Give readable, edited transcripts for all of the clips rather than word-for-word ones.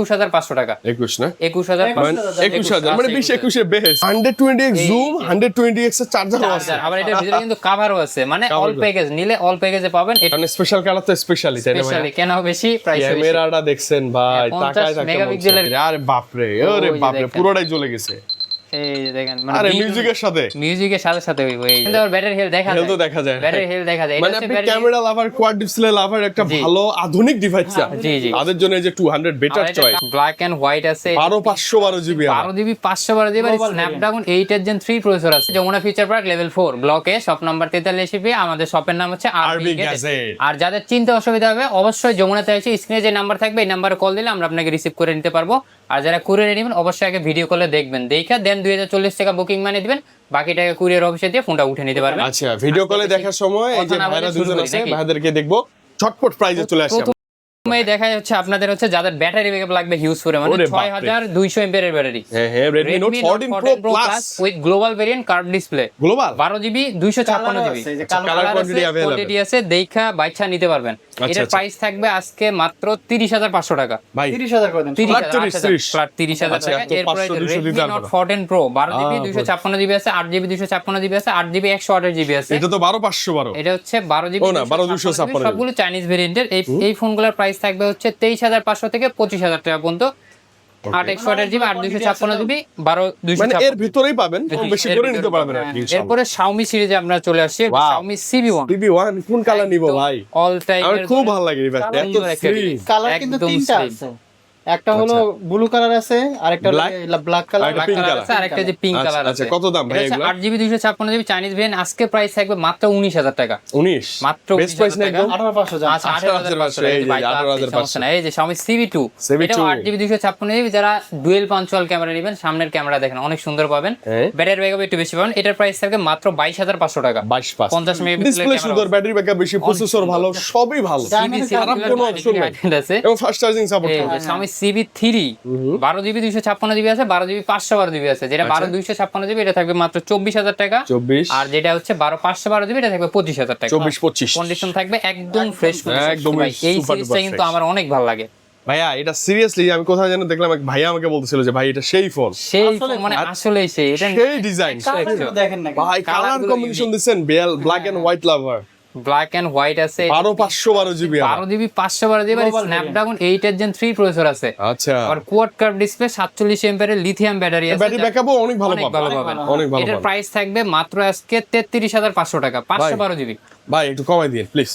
21,500 টাকা। 21 না 21,000 মানে 20-21 বেস্ট 120x জুম 120x এর চার্জার আছে আবার এটার ভিতরে কিন্তু কভারও আছে, মানে অল প্যাকেজ নিলে অল প্যাকেজে পাবেন। এটা মানে স্পেশাল কালার তো স্পেশালি তাই না ভাই? স্পেশালি কেন বেশি প্রাইস বেশি। ক্যামেরাটা দেখছেন ভাই, 50 তাকায় থাকে মেগাপিক্সেলের। আরে বাপরে, আরে ওই যে বাপরে দেখেন। পুরোটাই জ্বলে গেছে। এই যে দেখেন আরে মিউজিকের সাথে সাথে হইব। এই কিন্তু আবার ব্যাটারি হেলথ দেখা যায়, হেলথ দেখা যায়। ব্যাটারি হেলথ দেখা যায়। মানে আপনি ক্যামেরা লাভার, কোয়াড ডিসপ্লে লাভার, একটা জি। ভালো আধুনিক ডিভাইস চান, জি, জি। তাদের জন্য এই যে 200 better choice. Black and white আছে, 512 জিবি 12 জিবি 512 জিবি স্ন্যাপড্রাগন 8 এর জেন 3 প্রসেসর আছে। যমুনা ফিচার পার্ক লেভেল 4 ব্লকে, শপ নাম্বার 43 পি। আমাদের শপের নাম হচ্ছে আরবি গ্যাজেট। আর যাদের চিন্তা অসুবিধা হবে অবশ্যই যমুনাতে এসে স্ক্রিনে যে নাম্বার থাকবে এই নাম্বারে কল দিলে আমরা আপনাকে রিসিভ করে নিতে পারবো। আর যারা কুরিয়ারে নেবেন অবশ্যই আগে ভিডিও কলে দেখবেন, দেখে দেন 2040 টাকা বুকিং মানে দিবেন, বাকি টাকা কুরিয়ার অফিসে দিয়ে ফোনটা উঠে নিতে পারবেন। আচ্ছা, ভিডিও কলে দেখার সময় এই যে ভাইরা দুজন আছে, ভাইদেরকে দেখবো ঝটপট প্রাইজে চলে আসছে। প্রথমে দেখা যাচ্ছে আপনাদের হচ্ছে যাদের ব্যাটারি ব্যাকআপ লাগবে হিউজ করে, মানে 6200 এমপিআর এর ব্যাটারি। হ্যাঁ Redmi Note 14 Pro Plus with global variant curve display, global 12 GB 256 GB colour quantity available quantity আছে, দেখা বাইচ্ছা নিতে পারবেন। এটার প্রাইস থাকবে আজকে মাত্র 30,500 টাকা। ভাই 30,000 করে দেন। 30,000 টাকা। এরপরে Redmi Note 14 Pro 12 GB 256 GB আছে, 8 জিবি 256 জিবি আছে, 8 জিবি 128 জিবি আছে। এটা তো 12512। এটা হচ্ছে 12 জিবি ও না 12256, সবগুলো চাইনিজ ভেরিয়েন্টের। এই ফোনগুলোর প্রাইস থাকবে হচ্ছে 23,500 থেকে 25,000 টাকা পর্যন্ত। 8 128 জিবি 8 256 জিবি 12 মানে 256 এর ভিতরেই পাবেন, কম বেশি করে নিতে পারবেন আর কি। এরপরে Xiaomi সিরিজে আমরা চলে আসছি, Xiaomi CB1 CB1 কোন কালার নিব ভাই? অল টাইম আমার খুব ভালো লাগে এই ব্যাগটা, এত স্লিম। কালার কিন্তু একদম তিনটা slim। আছে, একটা হলো ব্লু কালার আছে, আরেকটা হলো ব্ল্যাক কালার, আর একটা pink color। আর একটা যে পিঙ্ক কালার আছে। আচ্ছা, কত দাম ভাই এগুলো? 8 জিবি 256 জিবি চাইনিজ ভেরিয়েন্ট, আজকে প্রাইস থাকবে মাত্র 19,000 টাকা। 19 মাত্র বেস্ট প্রাইস না একদম। 18,500 জান। আচ্ছা 18,500 এই যে 18,500। এই যে Xiaomi CB2 এটা 8 জিবি 256 জিবি, যারা ডুয়েল পাঞ্চুয়াল ক্যামেরা নেবেন, সামনের ক্যামেরা দেখেন অনেক সুন্দর পাবেন, ব্যাটারি ব্যাকআপ একটু বেশি পাবেন। এটার প্রাইস থাকবে মাত্র 22,500 টাকা। 22 50 মেগাপিক্সেলের ডিসপ্লে সুন্দর, ব্যাটারি ব্যাকআপ বেশি, প্রসেসর ভালো, সবই ভালো, খারাপ কোনো অপশন নাই আছে। এবং ফাস্ট চার্জিং সাপোর্ট করে। Xiaomi CB3 12 জিবি 256 জিবি আছে, 12 জিবি 512 জিবি আছে। যেটা 12 256 জিবি এটা থাকবে মাত্র 24,000 টাকা। 24 আর যেটা হচ্ছে 12 512 জিবি এটা থাকবে 25,000 টাকা। 24-25 কন্ডিশন থাকবে একদম ফ্রেশ। একদমই এই super সিরিজটা duper কিন্তু fresh। আমার অনেক ভালো লাগে ভাইয়া। এটা সিরিয়াসলি আমি কোথাও যেন দেখলাম, এক ভাইয়া আমাকে বলতেছিল যে ভাই এটা সেই ফোন, সেই আসলে মানে আসলেই সেই এটা সেই ডিজাইন। কালারগুলো দেখেন না, ভাই কালার কালারগুলো কম্বিনেশন দিচ্ছেন black and white lover. Black and white আছে, 512 জিবি 12 জিবি 512 জিবি স্ন্যাপড্রাগন 8 এর জেন 3 প্রসেসর আছে। আচ্ছা, আর কোয়াড কার্ভ ডিসপ্লে 47 এমপিআর এর লিথিয়াম ব্যাটারি আছে। ব্যাটারি ব্যাকআপও অনেক ভালো অনেক ভালো পাবেন। অনেক ভালো এটার পাবেন। প্রাইস থাকবে মাত্র আজকে 33,500 টাকা। 512 জিবি ভাই একটু কমাই দিন প্লিজ,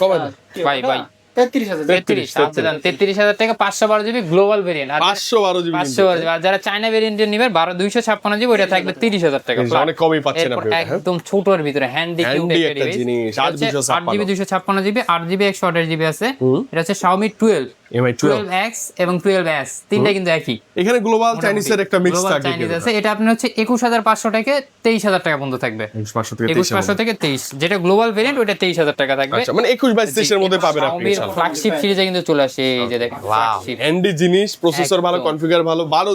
কমাই দেন ভাই 33,000 33,000 টাকা 512 জিবি গ্লোবাল ভেরিয়েন্ট। আর 512 জিবি 512 জিবি। আর যারা চায়না ভেরিয়েন্টের নিবেন 12 256 জিবি ওটা থাকবে 30,000 টাকা। অনেক কমই পাচ্ছেন এরপর আপনি এটা, হ্যাঁ? একদম ছোটর ভিতরে হ্যান্ডি কিউট Handy একটা একটা ডিভাইস জিনিস, 8 জিবি 256 জিবি 8 জিবি 128 জিবি আছে। এটা হচ্ছে Xiaomi 12 MI 12 12X এবং 12S তিনটা কিন্তু একই। এখানে গ্লোবাল চাইনিজের একটা মিক্স গ্লোবাল থাকে। চাইনিজ আছে। এটা আপনার হচ্ছে 21,500 থেকে 23,000 টাকা পর্যন্ত থাকবে। 21,500 থেকে 23, যেটা গ্লোবাল ভেরিয়েন্ট ওটা 23,000 টাকা থাকবে। আচ্ছা, মানে 21-22 এর মধ্যে পাবেন আপনি। Xiaomi ফ্ল্যাগশিপ সিরিজে কিন্তু চলে আসে, এই যে দেখেন ফ্ল্যাগশিপ হ্যান্ডি জিনিস, প্রসেসর ভালো, কনফিগার ভালো, 12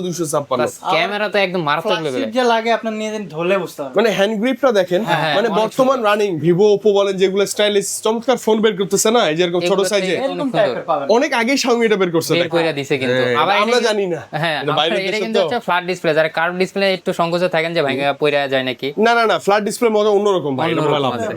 ক্যামেরা তো একদম মারাত্মক লেভেলের। ফ্ল্যাগশিপ যে লাগে আপনার নিয়ে দিন ধরলে বুঝতে পারবেন। মানে হ্যান্ড গ্রিপটা দেখেন, মানে বর্তমান রানিং ভিভো, ওপো বলেন যেগুলো স্টাইলিশ চমৎকার ফোন বের করতেছে না, এই যে এরকম ছোট এগুলো সাইজে, এরকম টাইপের পাবেন। অনেক আগেই Xiaomi এটা বের করছে। বের কইরা দিছে কিন্তু। আবার আমরা জানি না, হ্যাঁ, এটা বাইরের এটা দেশে কিন্তু তো। হচ্ছে ফ্ল্যাট ডিসপ্লে। যারা কার্ভ ডিসপ্লে একটু সংকোচে থাকেন যে ভাঙা পড়া যায় নাকি, না না না, ফ্ল্যাট ডিসপ্লে মতো অন্যরকম ভাই, এটা ভালো আছে।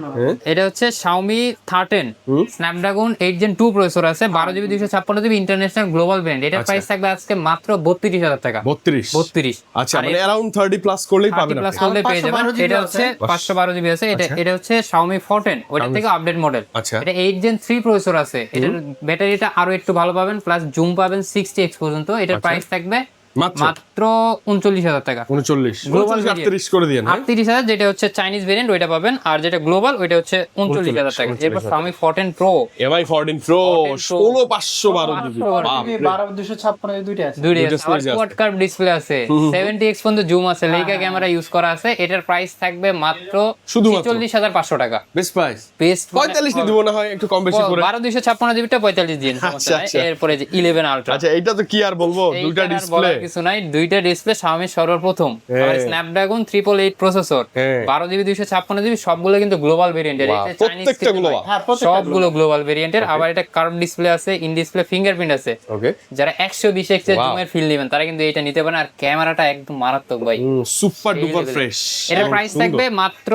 এটা হচ্ছে Xiaomi 13 স্ন্যাপড্রাগন 8 Gen 2 প্রসেসর আছে, 12 GB 256 GB international global variant. এটার প্রাইস থাকবে আজকে মাত্র 32,000 টাকা। 32। আচ্ছা, মানে অ্যারাউন্ড 30 প্লাস করলেই পাবেন প্লাস আপনি। করলে পেয়ে যাবেন। 512 এটা হচ্ছে 512 জিবি আছে। এটা হচ্ছে Xiaomi 14, ওটা থেকে আপডেট মডেল। আচ্ছা। এটা 8 Gen 3 প্রসেসর আছে। এটার ব্যাটারিটা আরো একটু ভালো পাবেন, প্লাস জুম পাবেন 60x পর্যন্ত। এটার প্রাইস থাকবে মাত্র 39,000 টাকা। 39 গ্লোবাল 38 করে দিয়েন। 38,000, যেটা হচ্ছে চাইনিজ ভেরিয়েন্ট ওইটা পাবেন, আর যেটা গ্লোবাল ওইটা হচ্ছে 39,000 টাকা। এরপর Xiaomi 14 Pro MI 14 Pro 16,512 GB, 12,256 দুইটা আছে। দুইটা কোয়াড কার্ভ ডিসপ্লে আছে, 70x পর্যন্ত জুম আছে, লেইকা ক্যামেরা ইউজ করা আছে। এটার প্রাইস থাকবে মাত্র 46,500 টাকা। Best price. বেস্ট 45 নি দিব না হয়, একটু কম বেশি করে। 12 256 জিবিটা 45 দিন। আচ্ছা। এরপরে যে 11 আলট্রা, আচ্ছা, এইটা তো কি আর বলবো, দুইটা ডিসপ্লে কিছু নাই, দুইটা ডিসপ্লে Xiaomi সর্বপ্রথম, আর স্ন্যাপড্রাগন 888 প্রসেসর, 12GB 256GB, সবগুলো কিন্তু গ্লোবাল ভেরিয়েন্টের, এটা চাইনিজ প্রত্যেকটা গ্লোবাল, সবগুলো গ্লোবাল ভেরিয়েন্টের। আবার এটা কার্ভ ডিসপ্লে আছে, ইন ডিসপ্লে ফিঙ্গারপ্রিন্ট আছে। ওকে, যারা 120x এর জুমের ফিল নেবেন তারা কিন্তু এটা নিতে পারেন। আর ক্যামেরাটা একদম মারাত্মক ভাই, সুপার ডুপার ফ্রেশ। এটা প্রাইস থাকবে মাত্র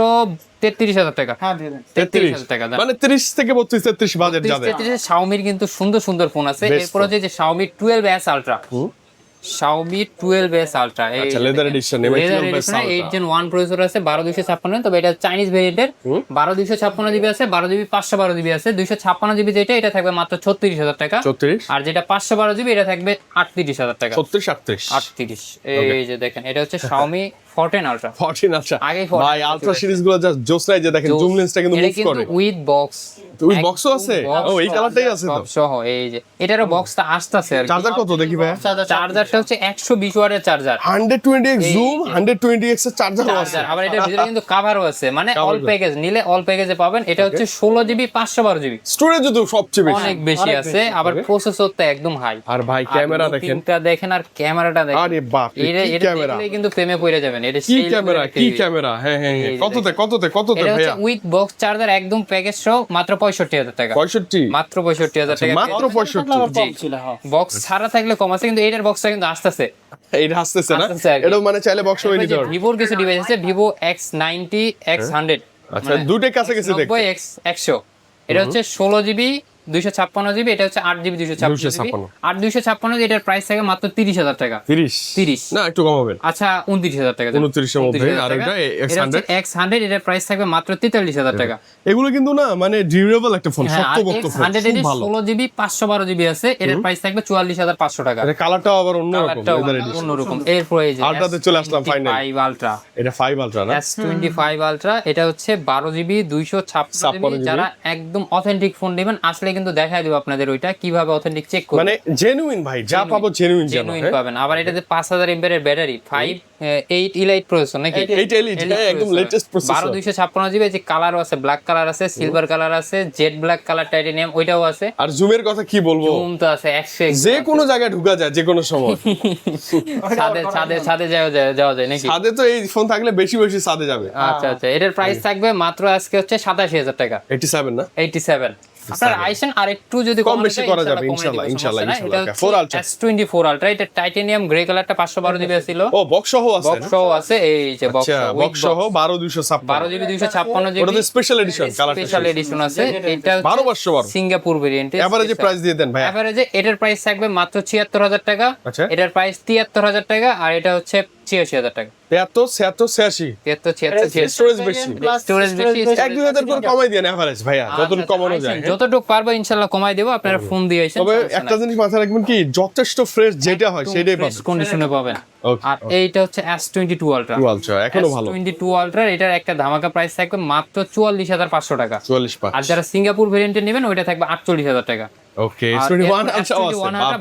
33,000 টাকা। হ্যাঁ দিয়ে দেন। 33,000 টাকা দাম। মানে 30 থেকে 32 33 বাজেট যাবে। 33 Xiaomi-র কিন্তু সুন্দর সুন্দর ফোন আছে। এরপর হচ্ছে যে Xiaomi 12s Ultra, Xiaomi 12s Ultra, এই আচ্ছা, leather addition, leather addition 8 Gen 1 processor আছে, 12256, তবে এটা চাইনিজ ভেরিয়েন্টের। 12256GB আছে, 12GB 512GB আছে। 256GB যেটা, এটা থাকবে মাত্র 36,000 টাকা। 34, আর যেটা 512GB এটা থাকবে 38,000 টাকা। 36 38 38, এই যে দেখেন, এটা হচ্ছে Xiaomi 14 Ultra। 14। আচ্ছা আগে 14 ভাই, আলট্রা সিরিজ গুলো জাস্ট জোস নাই, যে দেখেন জুম লেন্সটা কিন্তু মুভ করে। উইথ বক্স, তুই বক্সও আছে? ও, এই কালারটাই আছে তো। সব সহ, এই যে এটারও বক্সটা আসতেছে আর কি। চার্জার কত দেখি ভাই? চার্জারটা হচ্ছে 120 ওয়াটের চার্জার, 120x জুম, 120x এর চার্জারও আছে। আবার এটার ভিতরে কিন্তু কভারও আছে, মানে অল প্যাকেজ নিলে অল প্যাকেজে পাবেন। এটা হচ্ছে 16GB 512GB, স্টোরেজও তো সবচেয়ে বেশি, অনেক বেশি আছে। আবার প্রসেসরটা একদম হাই। আর ভাই ক্যামেরা দেখেন, লুকিংটা দেখেন আর ক্যামেরাটা দেখেন। আরে বাপ রে, এটা কি এটা ক্যামেরা, দেখলেই কিন্তু প্রেমে পড়ে যাবেন। এটা কি সেই ক্যামেরা, level-এর কি একটা ক্যামেরা। হ্যাঁ হ্যাঁ হ্যাঁ, কততে এটা ভাইয়া? হচ্ছে উইথ বক্স চার্জার একদম প্যাকেজ সহ মাত্র 65,000 টাকা। 65, মাত্র 65,000 টাকা। মাত্র 65। আবার কম ছিল, হ্যাঁ। বক্স ছাড়া থাকলে কম আছে, কিন্তু এটার বক্সটা কিন্তু আসতেছে। এইটা আসতেছে না, আসতেছে আর কি। এটা মানে চাইলে বক্স হয়ে নিতে পারবে। ভিভোর কিছু ডিভাইস আছে, ভিভো X90, X100, আচ্ছা, দুটোই কাছাকাছি দেখতে। 90, X100। এটা হচ্ছে 16GB 256GB, এটা হচ্ছে 8GB 256GB। 8 256, এটার প্রাইস থাকে মাত্র 30,000 টাকা। 30 না, একটু কমাবেন। আচ্ছা, 29,000 টাকা। 29 এর মধ্যে। আর এটা X100, X100, এটার প্রাইস থাকবে মাত্র 43,000 টাকা। এগুলো কিন্তু না মানে ডিউরেবল একটা ফোন, শক্তপোক্ত ফোন, X100 খুব এর ভালো। 16GB 512GB আছে, এটার প্রাইস থাকবে 44,500 টাকা। এটা কালারটাও আবার অন্যরকম, কালারটাও লেদার এডিশন। অন্যরকম। এরপর এই যে আলট্রাতে চলে আসলাম ফাইনালি। 5 Ultra, এটা 5 আলট্রা না? S25 Ultra, এটা হচ্ছে 12GB 256GB। যারা একদম অথেন্টিক ফোন নেবেন, আসলে কিন্তু দেখাই দেব আপনাদের ওইটা কিভাবে অথেন্টিক চেক করবেন। মানে জেনুইন ভাই, যা পাবো জেনুইন জানো। জেনুইন পাবেন। আবার এটাতে 5000 mAh এর ব্যাটারি, 8 Elite প্রসেসর নাকি? 8 Elite, হ্যাঁ, একদম লেটেস্ট প্রসেসর। 12256GB, যে কালারও আছে, ব্ল্যাক কালার আছে, সিলভার কালার আছে, জেড ব্ল্যাক কালার, টাইটানিয়াম, ওইটাও আছে। আর জুমের কথা কি বলবো, জুম তো আছে 100x, যে কোনো জায়গায় ঢুকা যায় যে কোনো সময়। ছাদে যাওয়া যায় নাকি? ছাদে তো এই ফোন থাকলে বেশি বেশি ছাদে যাবে। আচ্ছা আচ্ছা, এটার প্রাইস থাকবে মাত্র আজকে হচ্ছে 87,000 টাকা। 87 না? 87। আপনার আইসেন আর একটু যদি কম বেশি করা যাবে ইনশাআল্লাহ, ইনশাআল্লাহ। এটা 4 আলট্রা, S24 Ultra, এটা টাইটানিয়াম গ্রে কালারটা 512GB ছিল। ও বক্স সহ আছে? বক্স সহ আছে, এই যে বক্স আচ্ছা, বক্স সহ 12256, 12GB 256GB, ওটা তো স্পেশাল এডিশন, কালারটা স্পেশাল এডিশন আছে। এটা 12 সিঙ্গাপুর ভেরিয়েন্ট। এভারেজে প্রাইস দিয়ে দেন ভাই। এভারেজে এটার প্রাইস থাকবে মাত্র 76,000 টাকা। আচ্ছা। এটার প্রাইস 73,000 টাকা, আর এটা হচ্ছে 86,000 টাকা। 73 86 স্টোরেজ বেশি, স্টোরেজ বেশি। 1-2 করে কমাই দেন এভারেজ ভাইয়া, যতটুকু কমানো যায়। যতটুকু পারবো ইনশাআল্লাহ কমাই দেবো, আপনারা ফোন দিয়ে আসেন। তবে একটা জিনিস মাথায় রাখবেন কি, যথেষ্ট ফ্রেশ যেটা হয় সেটাই পাবেন, কন্ডিশনে পাবেন। ওকে। আর এইটা হচ্ছে S22 Ultra, 2 আলট্রা এখনো ভালো, S22 Ultra, এটার একটা ধামাকা প্রাইস থাকবে মাত্র 44,500 টাকা। 44 আর যারা সিঙ্গাপুর ভেরিয়েন্টে নেবেন ওইটা থাকবে 48,000 টাকা। ওকে। S21 আলট্রা আছে,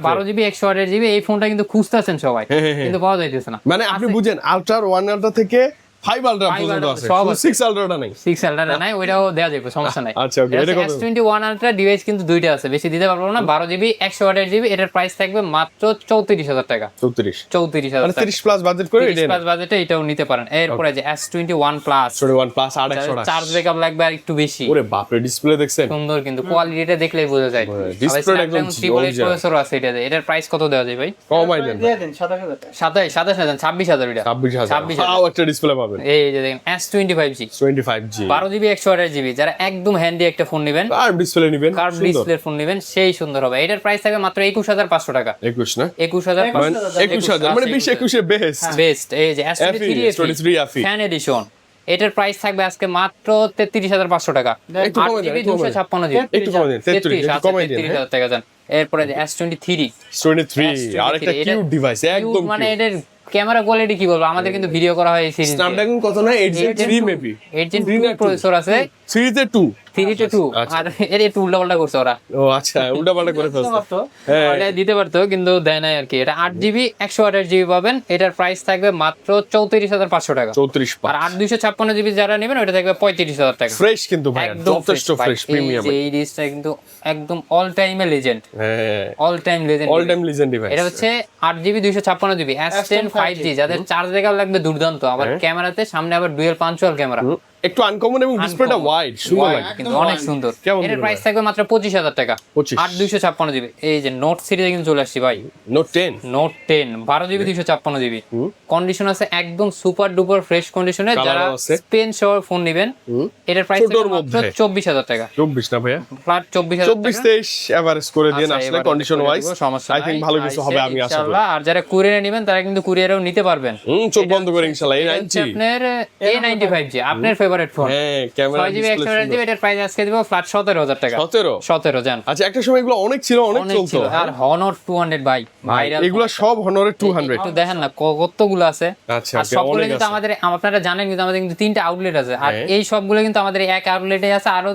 12GB 128GB, এই ফোনটা কিন্তু খুঁজতেছেন সবাই, কিন্তু পাওয়া যাইতেছে না। মানে আপনি বুঝেন আলট্রা 1 আলট্রা থেকে 5 আলট্রা পর্যন্ত আছে, সব শুধু আছে। 6 আলট্রাটা নাই। 6 Ultra নাই, ওইটাও দেওয়া যাবে, সমস্যা নাই। আচ্ছা, ওকে। এটা কত? S21 Ultra ডিভাইস কিন্তু দুইটা আছে, বেশি দিতে পারবো না। 12GB 128GB, এটার প্রাইস থাকবে মাত্র 34,000 টাকা। 34 মানে টাকা। 30 প্লাস বাজেট করে এটা প্লাস বাজেটে এটাও নিতে পারেন। এরপরে যে S21 Plus, 21 plus 800 charge backup লাগবে আর একটু বেশি। ওরে বাপ রে, ডিসপ্লে দেখছেন? সুন্দর, কিন্তু কোয়ালিটিটা দেখলেই বোঝা যায়। ডিসপ্লেটা একদম প্রসেসর আছে এটাতে। এটার প্রাইস কত দেওয়া যায় ভাই? কমাই দেন দিয়ে দেন 27,000 টাকা। 27,000, 26,000 এটা। 26,000 তাও একটা ডিসপ্লে পাবেন। এই যে দেখেন S25G, 25G 12GB 128GB, যারা একদম হ্যান্ডি একটা ফোন নেবেন, আর ডিসপ্লে নেবেন, কার্ভ ডিসপ্লের ফোন নেবেন, সেই সুন্দর হবে। এটার প্রাইস থাকবে মাত্র 21,500 টাকা। 21 না? 21,500 মানে 21,000 মানে 20-21 এ বেস্ট। বেস্ট। এই যে S23 FE ফ্যান এডিশন, এটার প্রাইস থাকবে আজকে মাত্র 33,500 টাকা। একটু কমাই দেন, 8GB 256GB, একটু কমাই দেন, 33 একটু কমাই দেন। 33,000 টাকা দেন। এরপরে যে S23, 23 আরেকটা কিউট ডিভাইস, একদম মানে কিউট। এটার ক্যামেরা কোয়ালিটি কি বলবো, আমাদের কিন্তু ভিডিও করা হয় এই সিরিজে। স্ন্যাপড্রাগন কত না, 8 Gen 3 মেবি, 8 Gen 3 প্রসেসর আছে, সিরিজে 2 3 টু 2 আর এর একটু উল্টাপাল্টা করছে ওরা। ও আচ্ছা, উল্টাপাল্টা করে ফেলছে। হ্যাঁ এটা দিতে পারতো কিন্তু দেয় নাই আর কি। এটা 8GB 128GB পাবেন, এটার প্রাইস থাকবে মাত্র 34,500 টাকা। 34 আর 8 256GB যারা নেবেন ওটা থাকবে 35,000 টাকা। ফ্রেশ কিন্তু ভাই, একদম যথেষ্ট ফ্রেশ প্রিমিয়াম। এই ডিসটা কিন্তু একদম অল টাইমে লেজেন্ড, হ্যাঁ all time legend. All time legend device. এটা হচ্ছে 8GB 256GB S10 5G, যাদের চার্জ ব্যাকআপ লাগবে দুর্দান্ত, আবার ক্যামেরাতে সামনে আবার ডুয়াল পাঞ্চুয়াল ক্যামেরা, একটু আনকমন এবং ডিসপ্লেটা ওয়াইড, সুন্দর লাগে কিন্তু অনেক সুন্দর। কেমন এর প্রাইস থাকবে মাত্র 25,000 টাকা। 25 8 256GB। এই যে নোট সিরিজে কিন্তু চলে আসছি ভাই, note 10 note 10 12GB 256GB। Condition আছে একদম সুপার ডুপার ফ্রেশ কন্ডিশনে। Colour যারা আছে। পেন সহ ফোন নেবেন এটার প্রাইস ছোটর মাত্র মধ্যে। 24,000 টাকা। 24 না ভাইয়া, ফ্ল্যাট 24,000 24 23 এভারেজ করে দেন আচ্ছা, আসলে এবার কন্ডিশন ওয়াইজ। করে দিব, সমস্যা আই থিং নাই। ভালো কিছু হবে আমি আশা করি। ইনশাআল্লাহ। আর যারা কুরিয়ারে নেবেন তারা কিন্তু কুরিয়ারেও নিতে পারবেন। চোখ বন্ধ করে ইনশাআল্লাহ। এই এটা হচ্ছে 90 আপনার A95G, আপনার ফেভারিট ফোন। হ্যাঁ ক্যামেরা 6GB 128GB, এটার প্রাইস আজকে দিব ফ্ল্যাট 17,000 টাকা। 17 জান। আচ্ছা, একটা সময় এগুলো অনেক ছিল, অনেক অনেক চলতো। ছিল। আর Honor 200 ভাই ভাইরাল। এগুলো সব হনরের 200। একটু দেখেন না কতগুলো আছে। আচ্ছা, আর okay, সবগুলো অনেক কিন্তু আছে। আমাদের, আপনারা জানেন কিন্তু আমাদের কিন্তু 3টা আউটলেট আছে। আর হ্যাঁ। এই সবগুলো কিন্তু আমাদের এক আউটলেটে আছে, আরো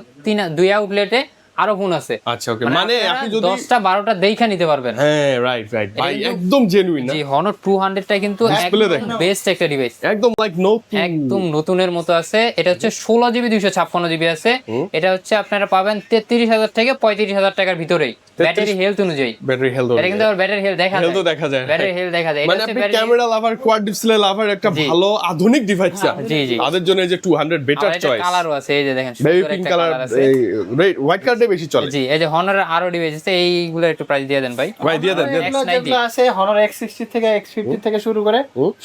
2 আউটলেটে আরো ফোন আছে। আচ্ছা ওকে, মানে আপনি যদি 10টা 12টা দেখে নিতে পারবেন। হ্যাঁ রাইট ভাই, কিন্তু- একদম জেনুইন না, জি Honor 200টা কিন্তু Display দেখেন। বেস্ট একটা ডিভাইস, একদম লাইক নো একদম নতুনের মতো আছে। এটা হচ্ছে 16GB 256GB আছে। এটা হচ্ছে আপনারা পাবেন 33,000 থেকে 35,000 টাকার ভিতরেই, ব্যাটারি হেলথ অনুযায়ী। Battery health. এটা কিন্তু আবার ব্যাটারি হেলথ দেখা যায়, হেলথ দেখা যায়। ব্যাটারি হেলথ দেখা যায়। এটা মানে হচ্ছে আপনি battery- ক্যামেরা লাভার, কোয়াড ডিসপ্লে লাভার একটা জি। ভালো আধুনিক ডিভাইস চান, জি, জি। তাদের জন্য এই যে 200 বেটার আর এটা চয়েস। কালারও আছে, এই যে দেখেন বেবি সুন্দর পিঙ্ক একটা কালার, কালার আছে। এই রেড হোয়াইট কালারটা বেশি চলে। জি এই যে Honor এর আরো ডিভাইস আছে, এইগুলো একটু প্রাইস দিয়ে দেন ভাই। ভাই দিয়ে দেন, দিয়ে দেন। এগুলো X90 যেগুলো আছে Honor X60 থেকে X50 থেকে শুরু করে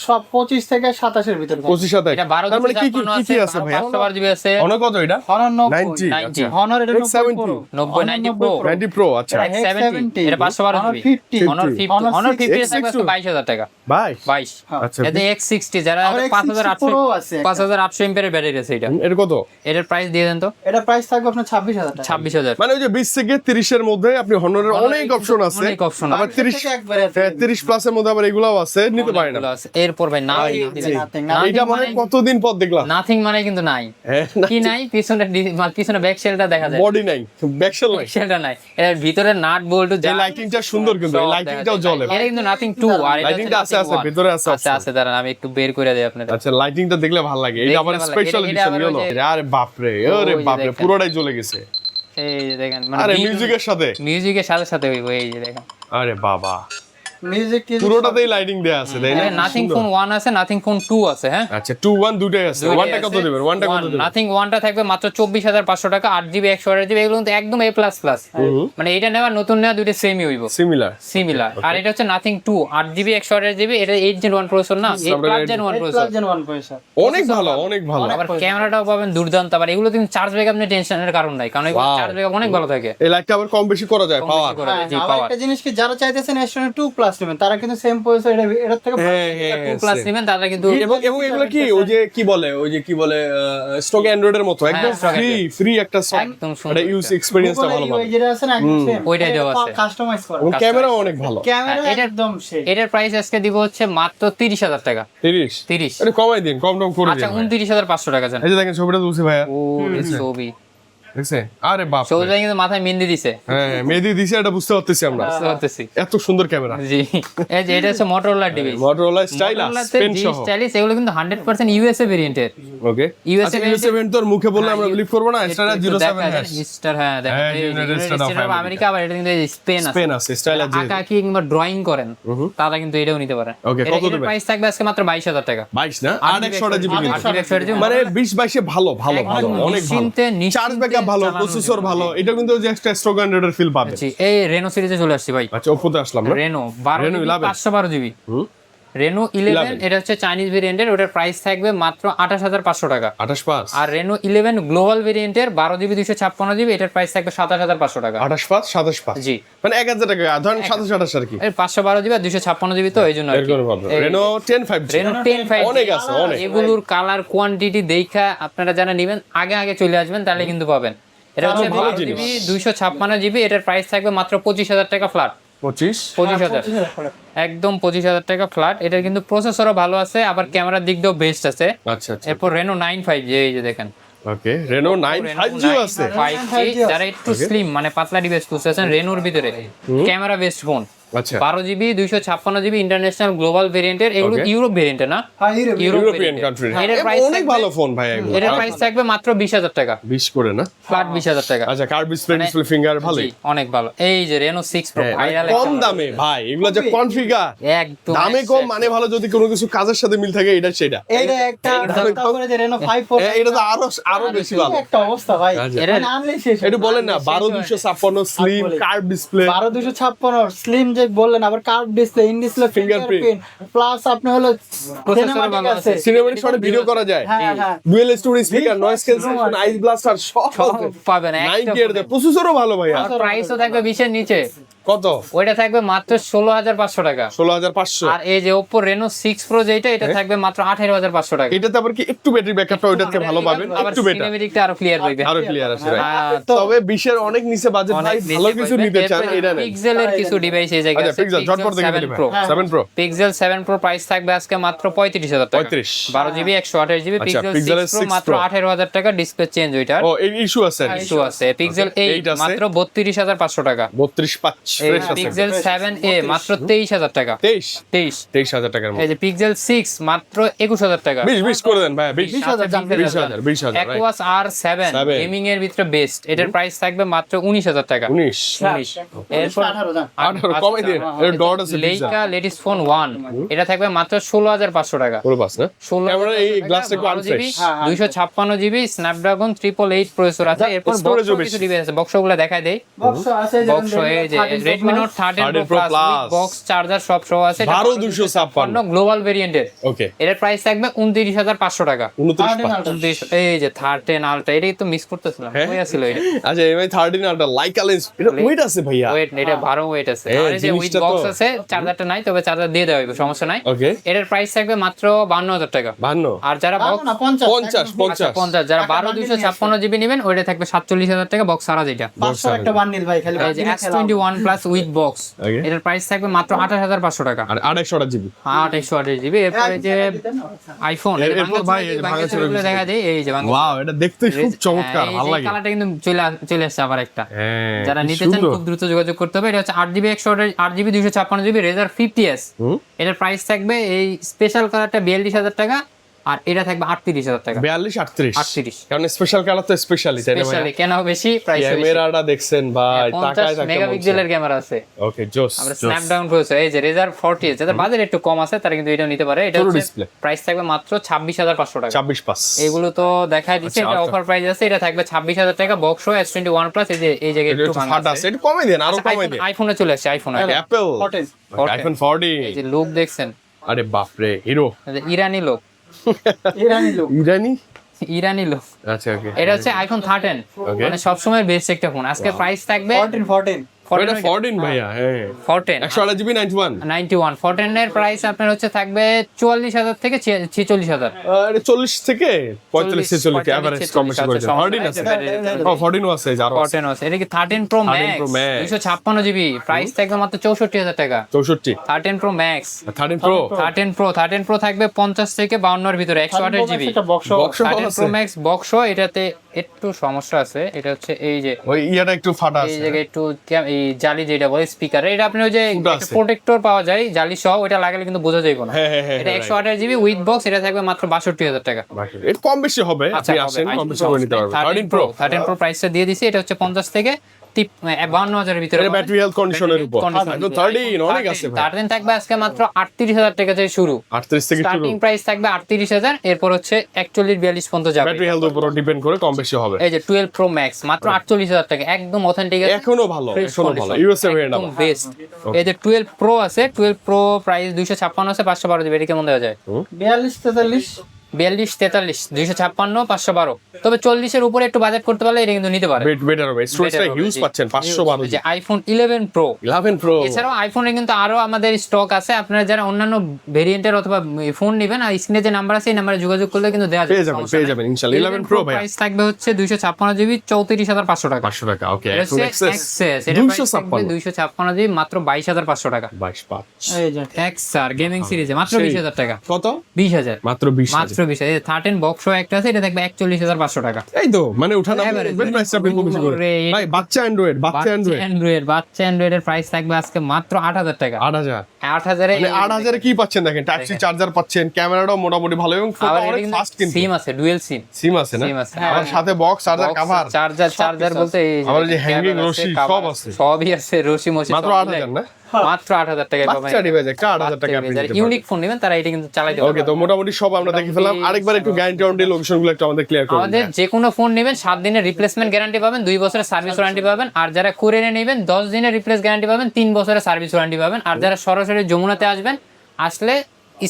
সব 25 থেকে 27 এর ভিতরে থাকে। 25 সাথে এটা 12 তার মানে কি কি 256 কি আছে ভাইয়া? 512GB আছে। অনেক কত এটা? Honor 90 90 আচ্ছা। Honor এটা X70 90 90 Pro 90 Pro আচ্ছা। এটা 70 এটা 512GB। Honor 50 Honor 50 Honor Honor 50 X60 থাকবে 22,000 টাকা। ভাই 22। আচ্ছা, এতে X60 যারা আবার X60 5800 Pro আছে একটা। 5800 এমপিয়ারের ব্যাটারি আছে এটা। এটা কত? এটার প্রাইস দিয়ে দেন তো। এটা প্রাইস থাকবে আপনার 26,000 টাকা। 26,000। মানে ওই যে 20 থেকে 30 এর মধ্যে আপনি হনরের Honor অনেক কিন্তু অপশন আছে, অনেক option আবার আছে। 30 থেকে একবারে আছে। 30 প্লাসের মধ্যে আবার এগুলাও আছে, নিতে পারেন অনেকগুলো আছে। এরপর ভাই না Nothing, এটা মানে কতদিন পর দেখলাম। নাথিং মানে কিন্তু নাই। হ্যাঁ, কি নাই? পিছনে ব্যাক শেলটা দেখা যায়, বডি নাই, ব্যাকশেল নাই। শেলটা নাই। এর ভিতরে নাট বল্টু এই লাইটিংটা সুন্দর, কিন্তু এই লাইটিংটাও জ্বলে। এটা কিন্তু নাথিং 2 আর এটা লাইটিংটা আছে, আছে ভিতরে আছে। আচ্ছা আছে, দাঁড়ান আমি একটু বের করে দেই আপনাদের। আচ্ছা, লাইটিংটা দেখলে ভালো লাগে। এটা দেখলে আবার ভালো লাগে। স্পেশাল এটা এডিশন আবার ইয়েলো। ওই যে- আরে বাপ রে, আরে ওই যে বাপ রে, দেখেন। পুরোটাই জ্বলে গেছে। এই যে দেখেন আরে মিউজিকের সাথে, মিউজিকের সাথে সাথে হইব। এই যে দেখেন আরে বাবা, মিউজিক পুরোটাতেই লাইটিং দেয়া আছে, তাই না? নাথিং ফোন 1 আছে, নাথিং ফোন 2 আছে। হ্যাঁ আচ্ছা 2 1 দুটাই আছে। ওয়ানটা কত দিবেন? ওয়ানটা কত দিবেন? নাথিং 1টা থাকবে মাত্র 24,500 টাকা। 8GB 128GB এগুলো কিন্তু একদম A++। মানে এটা নেওয়া নতুন নেওয়া দুটো সেমই হইব, সিমিলার। সিমিলার। আর এটা হচ্ছে নাথিং 2 8GB 128GB, এটা 8 Gen 1 প্রসেসর না, 8 Gen 1 প্রসেসর। Gen 1 পয়সা। অনেক ভালো, অনেক ভালো। আবার ক্যামেরাটাও পাবেন দুর্দান্ত। আবার এগুলো কিন্তু চার্জ ব্যাকআপ নিয়ে টেনশনের কারণ নাই, কারণ এগুলো Wow. চার্জ ব্যাকআপ অনেক ভালো থাকে। এই লাইটটা আবার কম বেশি করা যায়, পাওয়ার। জি আবার পাওয়ার। একটা জিনিস কি, যারা চাইতেছেন S20 2+ নেবেন তারা কিন্তু সেম পয়সা এটার থেকে হ্যাঁ হ্যাঁ 2+ নেবেন তারা কিন্তু এবং এগুলো কি ওই যে কি বলে স্টক অ্যান্ড্রয়েডের মতো একদম stock ফ্রি একটা একদম সুন্দর এটা ইউজ এক্সপেরিয়েন্সটা ভালো ওই পাবে। যেটা আছে না একদম সেম ওইটাই দেওয়া আছে। কাস্টমাইজ করা এবং ক্যামেরাও অনেক ভালো। ক্যামেরা এটা- একদম সেই এটার প্রাইস আজকে দিব হচ্ছে মাত্র 30,000 টাকা। 30 30। এটা কমাই দিন, কম টম করে আচ্ছা দিন। 29,500 টাকা জান। এই যে দেখেন ছবিটা তুলছি ভাইয়া, ও এই ছবি দেখছেন? আরে বাপ রে। ছবিটা কিন্তু মাথায় মেহেন্দি দিছে, হ্যাঁ মেহেদি দিছে, এটা বুঝতে পারতেছি আমরা। বুঝতে পারতেছি। এত সুন্দর ক্যামেরা। জি এই যে এটা হচ্ছে Motorola device. Motorola Stylus pen সহ। স্টাইলিশ, এগুলো কিন্তু 100% ইউএসএ ভেরিয়েন্টের। ওকে USA ইউএসএ ভেরিয়েন্ট তোর মুখে বললে আমরা বিলিভ করব না। স্টার 07 স্টার, হ্যাঁ দেখেন হ্যাঁ, এই যে United States of United States of America। America, আবার এটা কিন্তু স্পেন আছে। পেন আছে স্টাইলাস যে। আঁকা কি কিংবা ড্রয়িং করেন তারা কিন্তু এটাও নিতে পারেন। Okay, কত এটার দিবেন? প্রাইস থাকবে আজকে মাত্র 22,000 টাকা। 22 না, আর 100 জিবি কিন্তু। 8GB মানে 20 22 এ ভালো ভালো ভালো, একদম অনেক ভালো। নিশ্চিন্তে চার্জ ব্যাকআপ ভালো, চালানো প্রসেসর ভালো। এটা কিন্তু যে একটা স্ট্রোক অ্যান্ড্রয়েডের ফিল পাবে। জি এই রেনো সিরিজে চলে আসছি ভাই। আচ্ছা ওপোতে আসলাম না। Reno 12 11 512GB। রেনো 11 এটা হচ্ছে চাইনিজ ভেরিয়েন্টের, ওটার প্রাইস থাকবে মাত্র 28,500 টাকা। 28 পাস, আর রেনো 11 গ্লোবাল ভেরিয়েন্টের 12GB 256GB, এটার প্রাইস থাকবে 27,500 টাকা। 28 পাস 27 পাস, জি মানে 1000 টাকা ধরেন 27 28 আর কি। এর 512GB আর 256GB তো এই জন্য আর কি। এরকম ভাবে রেনো 10 5G রেনো 10 5G অনেক আছে, অনেক। এগুলোর কালার কোয়ান্টিটি দেখা আপনারা যারা নেবেন আগে চলে আসবেন, তাহলে কিন্তু পাবেন। এটা হচ্ছে ভালো 12GB 256GB, এটার প্রাইস থাকবে মাত্র 25,000 টাকা ফ্ল্যাট। 25,000 একদম 25,000 টাকা ফ্ল্যাট। এটার কিন্তু প্রসেসরও ভালো আছে, আবার ক্যামেরার দিক দিয়েও বেস্ট আছে। আচ্ছা আচ্ছা এরপর রেনো 9 5G, এই যে দেখেন ওকে রেনো 9 5G আছে 5G যারা একটু স্লিম মানে পাতলা ডিভাইস খুঁজতেছেন রেনোর ভিতরে ক্যামেরা বেসড ফোন আচ্ছা 12GB 256GB ইন্টারন্যাশনাল গ্লোবাল ভেরিয়েন্টের এগুলো Okay. ইউরোপ ভেরিয়েন্টের না হ্যাঁ ইউরোপিয়ান কান্ট্রি এটার প্রাইস অনেক ভালো ফোন ভাই এগুলো এটার প্রাইস থাকবে মাত্র 20000 টাকা 20 করে না ফ্ল্যাট 20000 টাকা আচ্ছা কার্ভ ডিসপ্লে ফিঙ্গার ভালো জি, অনেক ভালো এই যে রেনো 6 প্রো ভাইরাল কম দামে ভাই এগুলো যে কনফিগার একদম দামে কম মানে ভালো যদি কোনো কিছু কাজের সাথে মিল থাকে এটা সেটা এইটা একটা তারপরে যে রেনো 5 Pro এটা তো আরো বেশি ভালো একটা অবস্থা ভাই আচ্ছা। এটা আনলেই শেষ এটা বলেন না 12256 স্লিম কার্ভ ডিসপ্লে 12256 স্লিম যে বললেন আবার curve display in display Fingerprint। Fingerprint plus আপনি হলো Processor ভালো আছে। সিনেমাটিক শটে ভিডিও করা যায় হ্যাঁ হ্যাঁ dual stereo speaker noise cancellation ice blaster সব সব পাবেন 90 এর প্রসেসরও ভালো ভাইয়া প্রাইসও থাকবে 20 এর নিচে কত ওইটা থাকবে মাত্র 16500 টাকা 16500 আর এই যে Oppo Reno 6 Pro যেটা এটা থাকবে মাত্র 18500 টাকা এটাতে আবার কি একটু ব্যাটারি ব্যাকআপটা ওইটাতে ভালো পাবেন আবার একটু বেটার সিনেমেটিকটা আরো ক্লিয়ার পাইবে আরো ক্লিয়ার আছে right? তো তবে 20 এর অনেক নিচে বাজেট ভাই ভালো কিছু নিতে চান এটা নেন পিক্সেলের কিছু ডিভাইস এই জায়গায় আচ্ছা আছে পিক্সেল ঝটপট দেখে দিলে 7 Pro 7 Pro pixel 7 Pro price থাকবে আজকে মাত্র 35000 টাকা 35 12GB 128GB আচ্ছা, পিক্সেল Pixel 6 Pro 6 মাত্র Pro 18000 টাকা ডিসপ্লে চেঞ্জ ওইটার ও এই ইস্যু আছে ইস্যু আছে পিক্সেল 8 8 আছে। মাত্র 32500 টাকা 32 5 ফ্রেশ আছে পিক্সেল 7a মাত্র 23000 টাকা 23 23 23000 টাকার এই মধ্যে যে পিক্সেল 6 মাত্র 21000 টাকা 20 করে দেন ভাই 20 20,000 20000 right? Aquos R7 7 গেমিং এর ভিতরে বেস্ট এটার প্রাইস থাকবে মাত্র 19000 টাকা 19 এরপর 18 জান 18 কমাই দিন এর ডট আছে লেইকা লেটেস্ট ফোন 1 এটা থাকবে মাত্র 16500 টাকা পুরো পাস না 16 ক্যামেরা এই গ্লাসটা একটু আনফ্রেশ 256GB স্ন্যাপড্রাগন 888 প্রসেসর আছে এরপর storage ও বক্স বেশি। কিছু ডিভাইস আছে বক্সগুলো দেখাই দেই বক্স আছে বক্স এই যে Redmi Note 13 Pro Plus box charger সব সহ আছে 12256 গ্লোবাল ভেরিয়েন্টের ওকে এটার প্রাইস থাকবে 29500 টাকা 29 এই যে 13 আলট্রা এটা তো মিস করতেছিলাম হ্যাঁ? কই আছিল এটা আচ্ছা এমআই 13 আলট্রা লাইকা লেন্স এটা ওয়েট আছে ভাইয়া ওয়েট এটা 12 ওয়েট আছে আর এই যে উইথ জিনিসটা তো- বক্স আছে চার্জারটা নাই তবে চার্জার দিয়ে দেওয়া হবে সমস্যা নাই ওকে এটার প্রাইস থাকবে মাত্র 52000 টাকা 52 আর যারা বক্স না 50 50 50 যারা 12256GB নেবেন ওইটা থাকবে 47000 টাকা বক্স সারা যেটা 500 একটা বান্ডিল ভাই খালি এই যে S21 plus with box Okay. এটার প্রাইস থাকবে মাত্র 28500 টাকা আর 128 জিবি 128GB এরপরে যে আইফোন এরপর ভাই এই যে ভাঙা চলে দেখা যায় এই যে ভাঙা ওয়াও এটা দেখতে খুব চমৎকার ভালো লাগে কালারটা কিন্তু চলে আসছে আবার একটা হ্যাঁ যারা নিতে চান খুব দ্রুত যোগাযোগ করতে হবে এটা হচ্ছে 8GB 8GB 256GB Razer 50s এটার প্রাইস থাকবে এই স্পেশাল কালারটা 42000 টাকা আর এটা থাকবে 38000 টাকা 42 38 38 কারণ স্পেশাল কালার তো স্পেশালি তাই না ভাই স্পেশালি কেন বেশি প্রাইস বেশি ক্যামেরাটা দেখছেন ভাই তাকায় 50 তাকায় মেগাপিক্সেলের ক্যামেরা আছে ওকে জোস আমরা স্ন্যাপড্রাগন প্রসেসর এই যে Razer 40 যাদের বাজেট একটু কম আছে তারা কিন্তু এটা নিতে পারে এটা ছোট হচ্ছে display। প্রাইস থাকবে মাত্র 26500 টাকা 26 পাস এগুলো তো দেখাই দিচ্ছে আচ্ছা, এটা অফার প্রাইস আছে এটা থাকবে 26000 টাকা বক্স S21 প্লাস এই জায়গায় এটা একটু একটু ভাঙা ফাটা আছে এটা কমে দেন আরো কমে দেন আইফোনে চলে আসছে আইফোন অ্যাপল 14 আইফোন 40 এই যে লুক দেখছেন আরে বাপ রে হিরো এই যে ইরানি লোক ইরানি লোক ইরানি ইরানি লোক আচ্ছা ওকে এটা হচ্ছে আইফোন 13 Okay. মানে সবসময় বেস্ট একটা ফোন আজকে প্রাইস থাকবে 14 এটা 14 ভাইয়া হ্যাঁ 14 128 জিবি 91 91 14 এর প্রাইস আপনার হচ্ছে থাকবে 44000 থেকে 46000 এটা 40 থেকে 45 46 এভারেজ কম বেশি করে দেন 14 আছে ও 14 ও আছে যারা 14 আছে এটা কি 13 Pro 13 Pro Max। 256GB price থাকবে মাত্র 64000 টাকা 64 13 Pro Max 13 প্রো 13 Pro থাকবে 50 থেকে 52 এর ভিতরে 128GB একটা box box 13 Pro Max box এটাতে একটু সমস্যা আছে এটা হচ্ছে এই যে ওই ইয়াটা একটু ফাটা এই আছে জায়গায় একটু এই জালি যেটা বলে স্পিকার এটা আপনি ওই যে ফুটা আছে। প্রোটেক্টর পাওয়া যায় জালি সহ ওটা লাগালে কিন্তু বোঝা যাবে না হ্যাঁ, হ্যাঁ, হ্যাঁ, এটা right. 128GB উইথ বক্স এটা থাকবে মাত্র 62000 টাকা এটা কম বেশি হবে আচ্ছা আপনি আসেন কম বেশি করে নিতে পারবেন 13 প্রো 13 Pro প্রাইসটা দিয়ে দিছি এটা হচ্ছে 50 থেকে 52000 এর ভিতরে এটা ব্যাটারি হেলথ কন্ডিশনের উপর তো 13 অনেক আছে ভাই 13 থাকবে আজকে মাত্র 38000 টাকা থেকে শুরু 38 থেকে শুরু স্টার্টিং প্রাইস থাকবে 38000 এরপর হচ্ছে 41 42 পর্যন্ত যাবে ব্যাটারি হেলথ উপর ডিপেন্ড করে কম বেশি হবে এই যে 12 Pro Max মাত্র 48000 টাকা একদম অথেন্টিক এখনো ভালো এখনো ভালো ইউএসএ ভেরিয়েন্ট একদম বেস্ট এই যে 12 Pro আছে 12 Pro প্রাইস 256 আছে 512 জিবি এটা কেমন দেওয়া যায় 42 43 42 43 256 512 তবে 40 এর উপরে একটু বাজেট করতে পারলে এটা কিন্তু নিতে পারে বেটার হবে স্টোরেজটা Better হবে, হিউজ জি। পাচ্ছেন 512 যে আইফোন 11 Pro 11 প্রো এছাড়াও আইফোনে কিন্তু আরো আমাদের স্টক আছে আপনারা যারা অন্যান্য ভেরিয়েন্টের অথবা ফোন নেবেন আর স্ক্রিনে যে নাম্বার আছে এই নাম্বারে যোগাযোগ করলে কিন্তু দেওয়া যাবে পেয়ে যাবেন ইনশাআল্লাহ 11 প্রো ভাই প্রাইস থাকবে হচ্ছে 256 জিবি 34500 টাকা 500 টাকা ওকে এটা এখন হচ্ছে এক্সেস XS, এটা প্রাইস থাকবে 256 জিবি মাত্র 22500 টাকা 22 পাঁচ এই যে XR গেমিং সিরিজে মাত্র সেই। 20000 টাকা কত 20000 মাত্র 20 মাত্র বিষয় 13 বক্স একটা আছে, এটা দেখবে 41,500 টাকা। এই তো মানে উঠানামা Average, প্রাইসটা আপনি একটু বেশি করে Rate- ভাই বাচ্চা অ্যান্ড্রয়েড বাচ্চা অ্যান্ড্রয়েডের প্রাইস থাকবে আজকে মাত্র 8,000 টাকা। 8,000 8,000 মানে 8,000 এ কি পাচ্ছেন দেখেন, টাইপ সি চার্জার পাচ্ছেন, ক্যামেরাটাও মোটামুটি ভালো এবং ফটো আবার অনেক ফাস্ট কিন্তু সিম আছে, ডুয়াল সিম সিম আছে না, সিম আছে। আর সাথে বক্স চার্জার কভার চার্জার বলতে এই আবার যে হ্যাঙ্গিং cable রশি cover সব আছে, সবই আছে, রশি মশি মাত্র সব 8,000 না, মাত্র 8,000 টাকায় পাবেন। বাচ্চা ডিভাইস একটা 8,000 টাকা আপনি নিতে ইউনিক ফোন নেবেন তারা এটা কিন্তু চালাইতে ওকে। পারবে। তো মোটামুটি সব আমরা দেখে ফেললাম, আরেকবার একটু গ্যারান্টি ওয়ারেন্টি লোকেশনগুলো একটু আমাদের ক্লিয়ার করুন। আমাদের যে কোনো ফোন নেবেন 7 দিনের রিপ্লেসমেন্ট গ্যারান্টি পাবেন, 2 বছরের সার্ভিস ওয়ারেন্টি পাবেন। আর যারা কুরিয়ারে নেবেন 10 দিনের রিপ্লেস গ্যারান্টি পাবেন, 3 বছরের সার্ভিস ওয়ারেন্টি পাবেন। আর যারা সরাসরি যমুনাতে আসবেন, আসলে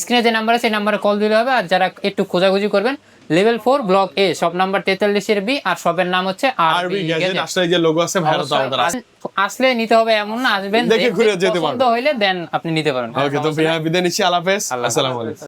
স্ক্রিনে যে নাম্বার আছে সেই নাম্বারে কল দিলে হবে। আর যারা একটু খোঁজাখুঁজি করবেন, level 4 block A shop number 43 B, আর শপের নাম হচ্ছে আরবি গ্যাজেট, আসলে যে লোগো আছে ভাইরা তো আমাদের আছে। আসলে নিতে হবে এমন না, আসবেন দেখে ঘুরে যেতে পছন্দ হইলে দেন আপনি নিতে পারেন। ওকে, তো বিদায় নিচ্ছি, আল্লাহ হাফেজ, আসসালামু আলাইকুম।